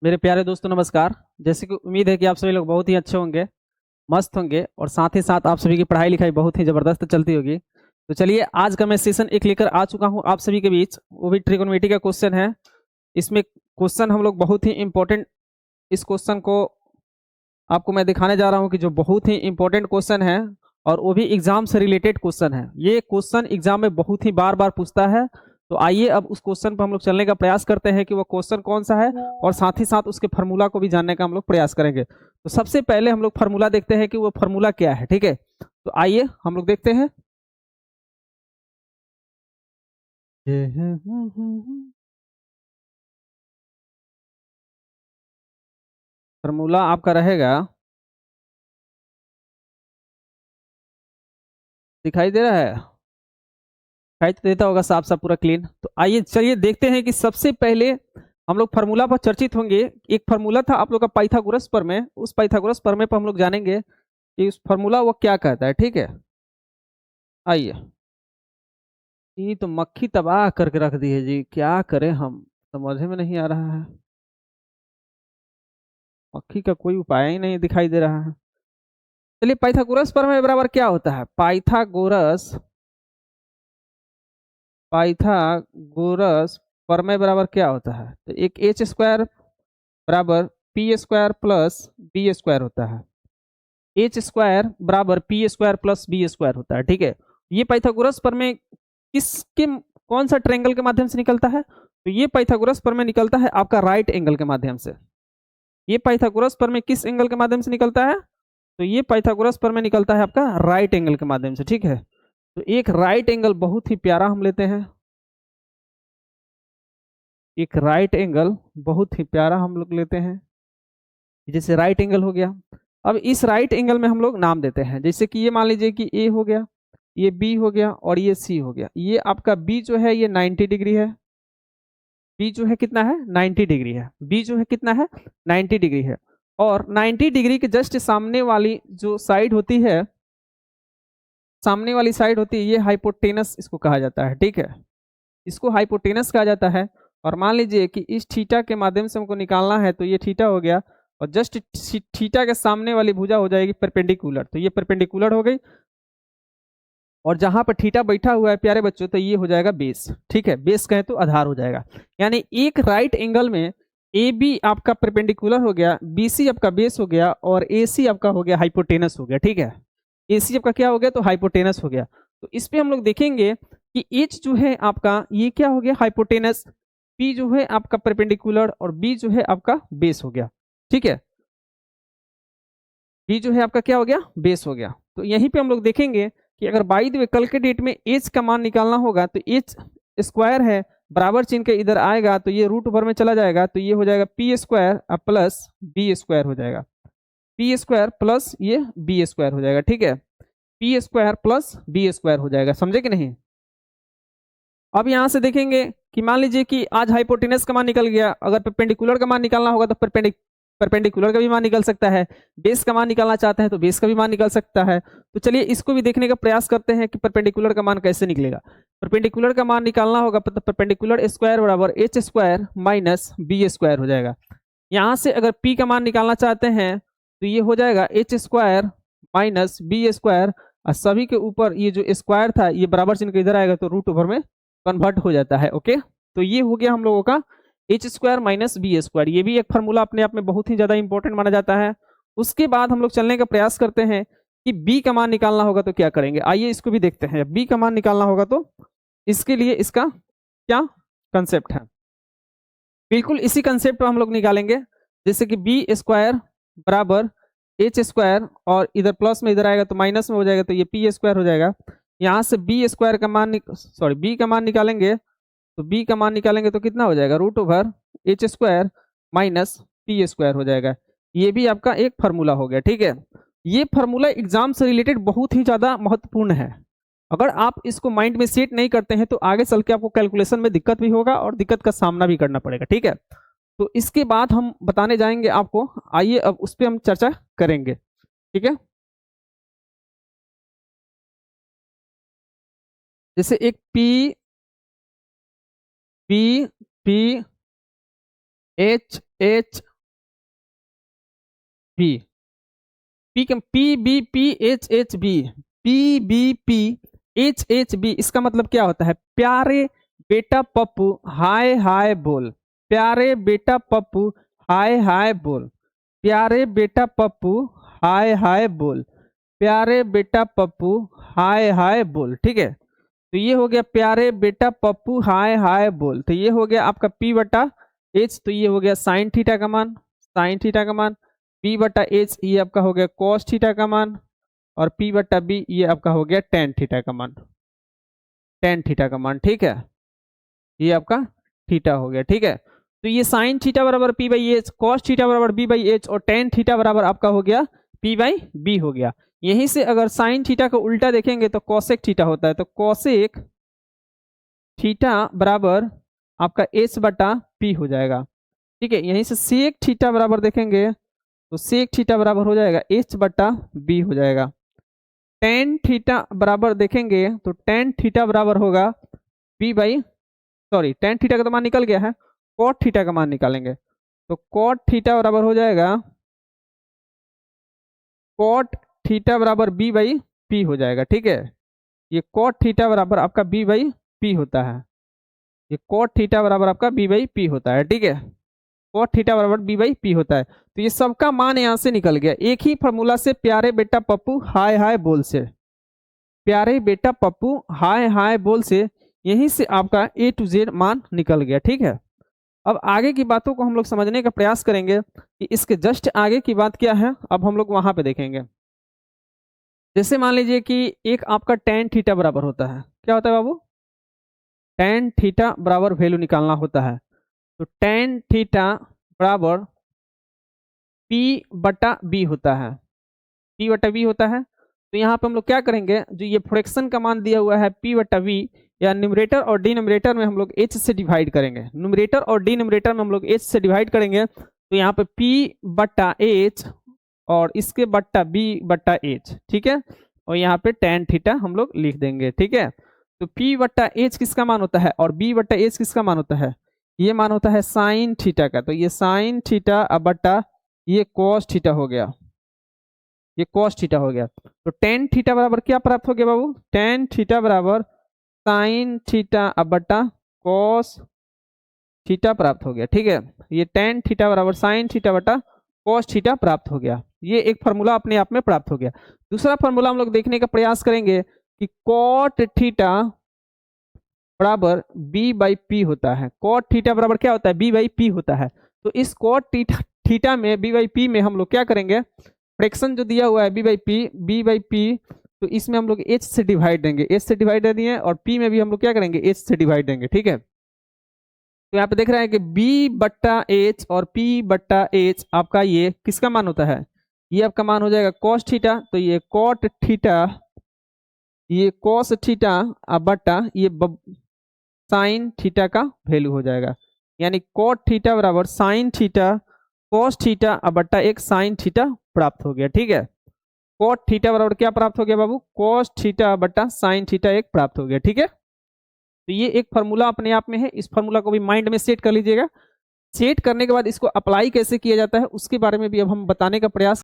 मेरे प्यारे दोस्तों नमस्कार। जैसे कि उम्मीद है कि आप सभी लोग बहुत ही अच्छे होंगे, मस्त होंगे और साथ ही साथ आप सभी की पढ़ाई लिखाई बहुत ही ज़बरदस्त चलती होगी। तो चलिए आज का मैं सेशन एक लेकर आ चुका हूँ आप सभी के बीच, वो भी ट्रिगोनोमेट्री का क्वेश्चन है। इसमें क्वेश्चन हम लोग बहुत ही इम्पोर्टेंट, इस क्वेश्चन को आपको मैं दिखाने जा रहा हूँ कि जो बहुत ही इम्पोर्टेंट क्वेश्चन है और वो भी एग्जाम से रिलेटेड क्वेश्चन है। ये क्वेश्चन एग्जाम में बहुत ही बार बार पूछता है। तो आइए अब उस क्वेश्चन पर हम लोग चलने का प्रयास करते हैं कि वो क्वेश्चन कौन सा है और साथ ही साथ उसके फार्मूला को भी जानने का हम लोग प्रयास करेंगे। तो सबसे पहले हम लोग फार्मूला देखते हैं कि वो फार्मूला क्या है। ठीक है, तो आइए हम लोग देखते हैं। फार्मूला आपका रहेगा, दिखाई दे रहा है, दिखाई तो देता होगा साफ साफ पूरा क्लीन। तो आइए चलिए देखते हैं कि सबसे पहले हम लोग फार्मूला पर चर्चित होंगे। एक फार्मूला था आप लोग का पाइथागोरस प्रमेय, उस पाइथागोरस प्रमेय पर हम लोग जानेंगे कि उस फार्मूला वो क्या कहता है। ठीक है, आइए। ये तो मक्खी तबाह करके रख दी है जी, क्या करें हम, समझ में नहीं आ रहा है। मक्खी का कोई उपाय ही नहीं दिखाई दे रहा है। चलिए, पाइथागोरस प्रमेय बराबर क्या होता है। पाइथागोरस प्रमेय बराबर क्या होता है, तो एक एच स्क्वायर बराबर P square plus B square होता है। एच स्क्वायर बराबर P square plus B square होता है। ठीक है, ये पाइथागोरस प्रमेय किसके, कौन सा ट्रायंगल के माध्यम से निकलता है, तो ये पाइथागोरस प्रमेय निकलता है आपका राइट एंगल के माध्यम से। ये पाइथागोरस प्रमेय किस एंगल के माध्यम से निकलता है, तो ये पाइथागोरस प्रमेय निकलता है आपका राइट एंगल के माध्यम से। ठीक है, तो एक राइट एंगल बहुत ही प्यारा हम लेते हैं, एक राइट एंगल बहुत ही प्यारा हम लोग लेते हैं, जैसे राइट एंगल हो गया। अब इस राइट एंगल में हम लोग नाम देते हैं, जैसे कि ये मान लीजिए कि ए हो गया, ये बी हो गया और ये सी हो गया। ये आपका बी जो है ये 90 डिग्री है, बी जो है कितना है 90 डिग्री है, बी जो है कितना है 90 डिग्री है। और 90 डिग्री के जस्ट सामने वाली जो साइड होती है, सामने वाली साइड होती है, ये हाइपोटेनस इसको कहा जाता है। ठीक है, इसको हाइपोटेनस कहा जाता है। और मान लीजिए कि इस थीटा के माध्यम से हमको निकालना है, तो ये थीटा हो गया और जस्ट थीटा के सामने वाली भुजा हो जाएगी परपेंडिकुलर, तो ये परपेंडिकुलर हो गई। और जहां पर थीटा बैठा हुआ है प्यारे बच्चों, तो ये हो जाएगा बेस। ठीक है, बेस कहें तो आधार हो जाएगा। यानी एक राइट एंगल में ए बी आपका परपेंडिकुलर हो गया, बी सी आपका बेस हो गया और ए सी आपका हो गया हाइपोटेनस हो गया। ठीक है, ए सी आपका क्या हो गया, तो हाइपोटेनस हो गया। तो इस पे हम लोग देखेंगे कि एच जो है आपका ये क्या हो गया हाइपोटेनस, पी जो है आपका परपेंडिकुलर और बी जो है आपका बेस हो गया। ठीक है, बी जो है आपका क्या हो गया, बेस हो गया। तो यहीं पे हम लोग देखेंगे कि अगर बाई द वे कल के डेट में एच का मान निकालना होगा, तो एच स्क्वायर है, बराबर चिन्ह के इधर आएगा तो ये रूट ओवर में चला जाएगा, तो ये हो जाएगा P square plus B square हो जाएगा, पी स्क्वायर प्लस ये बी स्क्वायर हो जाएगा। ठीक है, P square plus B square हो जाएगा, समझे कि नहीं। अब यहां से देखेंगे कि मान लीजिए कि आज हाइपोटेनस का मान निकल गया, अगर परपेंडिकुलर का मान निकालना होगा तो परपेंडिकुलर का भी मान निकल सकता है, बेस का मान निकालना चाहते हैं तो बेस का भी मान निकल सकता है। तो चलिए इसको भी देखने का प्रयास करते हैं कि परपेंडिकुलर का मान कैसे निकलेगा। परपेंडिकुलर का मान निकालना होगा तो परपेंडिकुलर स्क्वायर बराबर H square minus B square हो जाएगा। यहाँ से अगर पी का मान निकालना चाहते हैं तो ये हो जाएगा H square minus B square, और सभी के ऊपर ये जो स्क्वायर था ये बराबर चिन्ह के इधर आएगा तो रूट ओवर में कन्वर्ट हो जाता है। ओके, तो ये हो गया हम लोगों का H square minus B square, ये भी एक फार्मूला अपने आप में बहुत ही ज्यादा इंपॉर्टेंट माना जाता है। उसके बाद हम लोग चलने का प्रयास करते हैं कि बी का मान निकालना होगा तो क्या करेंगे, आइए इसको भी देखते हैं। बी का मान निकालना होगा तो इसके लिए इसका क्या कंसेप्ट है, बिल्कुल इसी कंसेप्ट पर हम लोग निकालेंगे। जैसे कि बी स्क्वायर बराबर एच स्क्वायर और इधर प्लस में इधर आएगा तो माइनस में हो जाएगा, तो ये पी स्क्वायर हो जाएगा। यहाँ से बी स्क्वायर का मान सॉरी बी का मान निकालेंगे, तो बी का मान निकालेंगे तो कितना हो जाएगा, root over H square minus P square हो जाएगा। ये भी आपका एक फार्मूला हो गया। ठीक है, ये फार्मूला एग्जाम से रिलेटेड बहुत ही ज्यादा महत्वपूर्ण है। अगर आप इसको माइंड में सेट नहीं करते हैं तो आगे चल के आपको कैलकुलेशन में दिक्कत भी होगा और दिक्कत का सामना भी करना पड़ेगा। ठीक है, तो इसके बाद हम बताने जाएंगे आपको, आइए अब उस पर हम चर्चा करेंगे। ठीक है, जैसे एक P P P H H B, P B P H H B, P B P H H B, इसका मतलब क्या होता है? प्यारे बेटा पप्पू हाय हाय बोल, प्यारे बेटा पप्पू हाय हाय बोल, प्यारे बेटा पप्पू हाय हाय बोल, प्यारे बेटा पप्पू हाय हाय बोल। ठीक है, तो ये हो गया प्यारे बेटा पप्पू हाय हाय बोल, तो ये हो गया आपका पी बटा एच, तो ये हो गया साइन थीटा का मान, साइन थीटा का मान, पी बटा एच ये आपका हो गया कॉस थीटा का मान, और पी बटा बी ये आपका हो गया टेन थीटा का मान, टेन थीटा का मान। ठीक है, ये आपका थीटा हो गया। ठीक है, तो ये साइन थीटा बराबर P by H, cos theta बराबर बी बाई एच, और टेन थीटा बराबर आपका हो गया पी बाई बी हो गया। यहीं से अगर साइन थीटा को उल्टा देखेंगे तो कॉसेक थीटा होता है, तो कॉसेक थीटा बराबर आपका एच बटा पी हो जाएगा। ठीक है, यहीं से सेक थीटा बराबर देखेंगे तो सेक थीटा बराबर हो जाएगा एच बटा बी हो जाएगा। टेन थीटा बराबर देखेंगे तो टेन थीटा बराबर होगा B by, sorry tan theta का तो मान निकल गया है, कॉट थीटा का मान निकालेंगे, तो कॉट थीटा बराबर हो जाएगा, कॉट थीटा बराबर बी बाई पी हो जाएगा। ठीक है, ये कॉट थीटा बराबर आपका बी बाई पी होता है, ये कॉट थीटा बराबर आपका बी बाई पी होता है। ठीक है, कॉट थीटा बराबर बी बाई पी होता है, तो ये सबका मान यहां से निकल गया। एक ही फॉर्मूला से प्यारे बेटा पप्पू हाय हाय बोल से, प्यारे बेटा पप्पू हाय हाय बोल से यहीं से आपका ए टू जेड मान निकल गया। ठीक है, अब आगे की बातों को हम लोग समझने का प्रयास करेंगे कि इसके जस्ट आगे की बात क्या है, अब हम लोग वहां पे देखेंगे। जैसे मान लीजिए कि एक आपका टेन थीटा बराबर होता है, क्या होता है बाबू? टेन थीटा बराबर वैल्यू निकालना होता है, तो टेन थीटा बराबर पी बटा बी होता है, पी बटा बी होता है। तो यहाँ पे हम लोग क्या करेंगे, जो ये फ्रैक्शन का मान दिया हुआ है पी बटा बी, या न्यूमरेटर और डिनोमिनेटर में हम लोग एच से डिवाइड करेंगे, न्यूमरेटर और डिनोमिनेटर में हम लोग एच से डिवाइड करेंगे, तो यहाँ पे पी बटा एच और इसके बट्टा बी बट्टा एच। ठीक है, और यहाँ पे टेन थीटा हम लोग लिख देंगे। ठीक है, तो पी बट्टा एच किसका मान होता है और बी बट्टा एच किसका मान होता है? ये मान होता है साइन थीटा का, तो ये साइन थीटा बट्टा ये कॉस थीटा हो गया, ये कॉस थीटा हो गया। तो टेन थीटा बराबर क्या प्राप्त हो गया बाबू? टेन थीटा बराबर साइन थीटा बट्टा कॉस थीटा प्राप्त हो गया। ठीक है, ये टेन थीटा बराबर साइन थीटा बटा कॉस थीटा प्राप्त हो गया, ये एक फार्मूला अपने आप में प्राप्त हो गया। दूसरा फार्मूला हम लोग देखने का प्रयास करेंगे कि कॉट थीटा बराबर बी बाई पी होता है, कॉट थीटा बराबर क्या होता है? बी बाई पी होता है। तो इस कॉट थीटा में बी बाई पी में हम लोग क्या करेंगे, फ्रैक्शन जो दिया हुआ है बी बाई पी, तो इसमें हम लोग एच से डिवाइड देंगे, एच से डिवाइड दे दिए, और पी में भी हम लोग क्या करेंगे, एच से डिवाइड देंगे। ठीक है, तो यहाँ पे देख रहे हैं कि b बट्टा एच और p बट्टा एच आपका ये किसका मान होता है? ये आपका मान हो जाएगा cos थीटा, तो ये cot थीटा, ये cos थीटा बट्टा ये साइन थीटा का वैल्यू हो जाएगा, यानी cot थीटा बराबर साइन थीटा cos थीटा बट्टा एक साइन थीटा प्राप्त हो गया। ठीक है, cot थीटा बराबर क्या प्राप्त हो गया बाबू? cos थीटा बट्टा साइन थीटा एक प्राप्त हो गया। ठीक है, तो ये एक फार्मूला अपने आप में है, इस फार्मूला को भी माइंड में सेट कर लीजिएगा। सेट करने के बाद इसको अप्लाई कैसे किया जाता है उसके बारे में भी अब हम बताने का प्रयास